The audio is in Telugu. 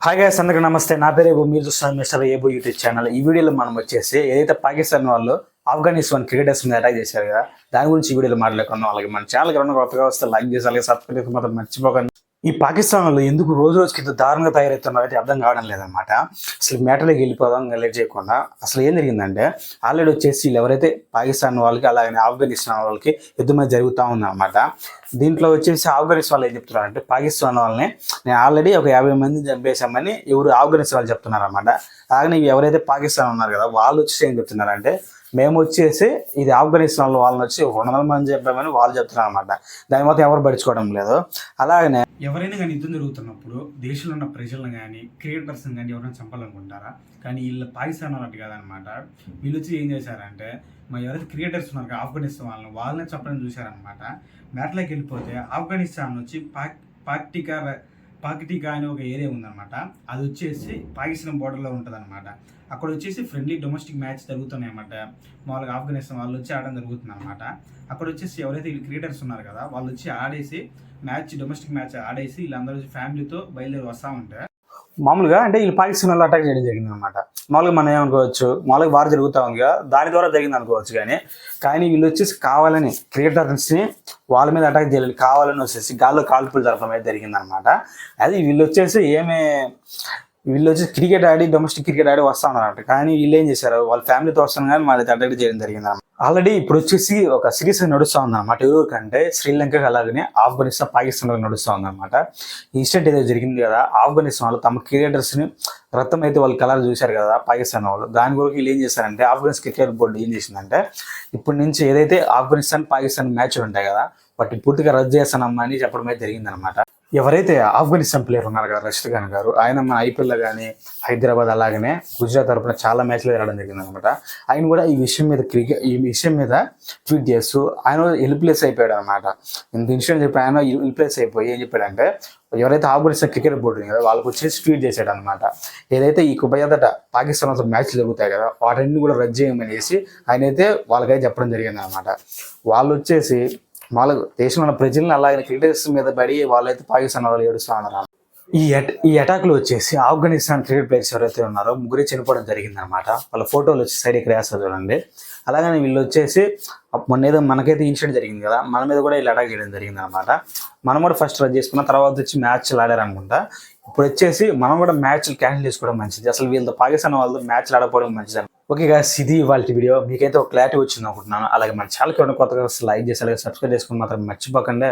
హాయ్ గైస్, అందరికీ నమస్తే. నా పేరు ఏబు, మీరు చూస్తున్నారు మిస్టర్ ఏబు యూట్యూబ్ ఛానల్. ఈ వీడియోలో మనం వచ్చేసి ఏదైతే పాకిస్తాన్ వాళ్ళు ఆఫ్ఘనిస్తాన్ క్రికెటర్స్ మీద అటాక్ చేశారు కదా, దాని గురించి ఈ వీడియోలో మాట్లాడుకున్నాం. అలాగే మన ఛానల్కి ఎవరైనా కొత్తగా వస్తే లైక్ చేసి అలాగే సబ్స్క్రైబ్ చేసి మాత్రం మర్చిపోకండి. ఈ పాకిస్తాన్ వాళ్ళు ఎందుకు రోజు రోజుకి ఇంత దారుణంగా తయారవుతున్నారో అయితే అర్థం కావడం లేదనమాట. అసలు మ్యాటర్లోకి వెళ్ళిపోదాం లేట్ చేయకుండా. అసలు ఏం జరిగిందంటే ఆల్రెడీ వచ్చేసి వీళ్ళు ఎవరైతే పాకిస్తాన్ వాళ్ళకి అలాగే ఆఫ్ఘనిస్తాన్ వాళ్ళకి యుద్ధం మీద జరుగుతూ ఉందన్నమాట. దీంట్లో వచ్చేసి ఆఫ్ఘనిస్తాన్ వాళ్ళు ఏం చెప్తున్నారంటే పాకిస్తాన్ వాళ్ళని నేను ఆల్రెడీ ఒక 50 మంది చంపేశామని ఎవరు ఆఫ్ఘనిస్తాన్ వాళ్ళు చెప్తున్నారు అనమాట. అలాగే ఎవరైతే పాకిస్తాన్ ఉన్నారు కదా వాళ్ళు వచ్చి ఏం చెప్తున్నారంటే మేము వచ్చేసి ఇది ఆఫ్ఘనిస్తాన్ వాళ్ళని వచ్చి 100 మంది చెప్పామని వాళ్ళు చెప్తున్నారు అనమాట. దాని మొత్తం ఎవరు పడుచుకోవడం లేదు. అలాగనే ఎవరైనా కానీ యుద్ధం జరుగుతున్నప్పుడు దేశంలో ఉన్న ప్రజలను కానీ క్రికెటర్స్ని కానీ ఎవరైనా చంపాలనుకుంటారా, కానీ వీళ్ళు పాకిస్తాన్ అన్నట్టు కాదనమాట. వీళ్ళు వచ్చి ఏం చేశారంటే ఎవరైతే క్రికెటర్స్ ఉన్నారు ఆఫ్ఘనిస్తాన్ వాళ్ళనే చంపడం చూశారనమాట. మ్యాట్లోకి వెళ్ళిపోతే ఆఫ్ఘనిస్తాన్ వచ్చి పాకిటికా అనే ఒక ఏరియా ఉందన్నమాట. అది వచ్చేసి పాకిస్తాన్ బోర్డర్లో ఉంటుంది అనమాట. అక్కడ వచ్చేసి ఫ్రెండ్లీ డొమెస్టిక్ మ్యాచ్ జరుగుతున్నాయి అన్నమాట. మామూలుగా ఆఫ్ఘనిస్తాన్ వాళ్ళు వచ్చి ఆడడం జరుగుతుంది అనమాట. అక్కడ వచ్చేసి ఎవరైతే వీళ్ళు క్రికెటర్స్ ఉన్నారు కదా వాళ్ళు వచ్చి ఆడేసి డొమెస్టిక్ మ్యాచ్ ఆడేసి వీళ్ళందరూ ఫ్యామిలీతో బయలుదేరి వస్తూ ఉంటారు. మామూలుగా అంటే వీళ్ళు పాకిస్తాన్ వాళ్ళు అటాక్ చేయడం జరిగింది అనమాట. మామూలుగా మనం ఏమనుకోవచ్చు, మామూలుగా వార్ జరుగుతూ ఉంది కదా దాని ద్వారా జరిగింది అనుకోవచ్చు. కానీ వీళ్ళు వచ్చేసి కావాలని క్రికెటర్స్ని వాళ్ళ మీద అటాక్ చేయలేదు, కావాలని వచ్చేసి గాల్లో కాల్పులు జరపడం అయితే జరిగింది అనమాట. అది వీళ్ళు వచ్చేసి క్రికెట్ ఆడి డొమెస్టిక్ క్రికెట్ ఆడి వస్తా ఉన్నారంట. కానీ వీళ్ళు ఏం చేశారు, వాళ్ళ ఫ్యామిలీతో వస్తాను కానీ వాళ్ళకి అటాక్ చేయడం జరిగింది అనమాట. ఆల్రెడీ ఇప్పుడు వచ్చేసి ఒక సిరీస్ నడుస్తూ ఉందన్నమాట. ఎవరికంటే శ్రీలంకకి అలాగనే ఆఫ్ఘనిస్తాన్ పాకిస్తాన్ నడుస్తూ ఉందన్నమాట. ఇన్సిడెంట్ ఏదో జరిగింది కదా, ఆఫ్ఘనిస్తాన్ వాళ్ళు తమ క్రికెటర్స్ని రక్తం అయితే వాళ్ళు కలర్ చూశారు కదా పాకిస్తాన్ వాళ్ళు. దాని కొరకు వీళ్ళు ఏం చేశారంటే ఆఫ్ఘనిస్తాన్ క్రికెట్ బోర్డు ఏం చేసిందంటే ఇప్పటి నుంచి ఏదైతే ఆఫ్ఘనిస్తాన్ పాకిస్తాన్ మ్యాచ్లు ఉంటాయి కదా వాటిని పూర్తిగా రద్దు చేస్తానమ్మా అని చెప్పడం అయితే జరిగిందనమాట. ఎవరైతే ఆఫ్ఘనిస్తాన్ ప్లేయర్ ఉన్నారు కదా రషీద్ ఖాన్ గారు, ఆయన మన ఐపీఎల్లో కానీ హైదరాబాద్ అలాగనే గుజరాత్ తరఫున చాలా మ్యాచ్లు ఆడడం జరిగింది అనమాట. ఆయన కూడా ఈ విషయం మీద ట్వీట్ చేస్తూ ఆయన హెల్ప్లెస్ అయిపోయాడు అనమాట. ఇంత ఇన్సిడెంట్ చెప్పి ఆయన హెల్ప్లెస్ అయిపోయి ఏం చెప్పాడంటే ఎవరైతే ఆఫ్ఘనిస్తాన్ క్రికెట్ బోర్డు ఉంది కదా వాళ్ళకి వచ్చేసి ట్వీట్ చేశాడు అనమాట. ఏదైతే ఈ కుబయదట పాకిస్తాన్ మ్యాచ్లు జరుగుతాయి కదా వాటన్ని కూడా రద్దు చేయమనేసి ఆయన అయితే వాళ్ళకైతే చెప్పడం జరిగింది అనమాట. వాళ్ళు వచ్చేసి వాళ్ళ దేశంలో ఉన్న ప్రజలను అలాగే క్రికెటర్స్ మీద పడి వాళ్ళైతే పాకిస్తాన్ వాళ్ళు ఏడుస్తూ ఉన్నారు. ఈ అటాక్లో వచ్చేసి ఆఫ్ఘనిస్తాన్ క్రికెట్ ప్లేయర్స్ ఎవరైతే ఉన్నారో ముగ్గురే చనిపోవడం జరిగింది అనమాట. వాళ్ళ ఫోటోలు వచ్చి సైడ్ ఇక్కడ వేస్తారు చూడండి. అలాగనే వీళ్ళు వచ్చేసి మొన్న ఏదో మనకైతే ఇన్సిడెంట్ జరిగింది కదా మన మీద కూడా వీళ్ళు అటాక్ చేయడం జరిగింది అనమాట. మనం కూడా ఫస్ట్ రద్దు చేసుకున్న తర్వాత వచ్చి మ్యాచ్లు ఆడారనుకుంటా. ఇప్పుడు వచ్చేసి మనం కూడా మ్యాచ్లు క్యాన్సిల్ చేసుకోవడం మంచిది. అసలు వీళ్ళతో పాకిస్తాన్ వాళ్ళతో మ్యాచ్లు ఆడకపోవడం మంచిది. ఓకే గాయ్స్, ఇది ఇవాళ వీడియో. మీకైతే ఒక క్లారిటీ వచ్చింది అనుకుంటున్నాను. అలాగే మన ఛానల్కి కొత్తగా లైక్ చేసి అలాగే సబ్స్క్రైబ్ చేసుకుని మాత్రం మర్చిపోకండి.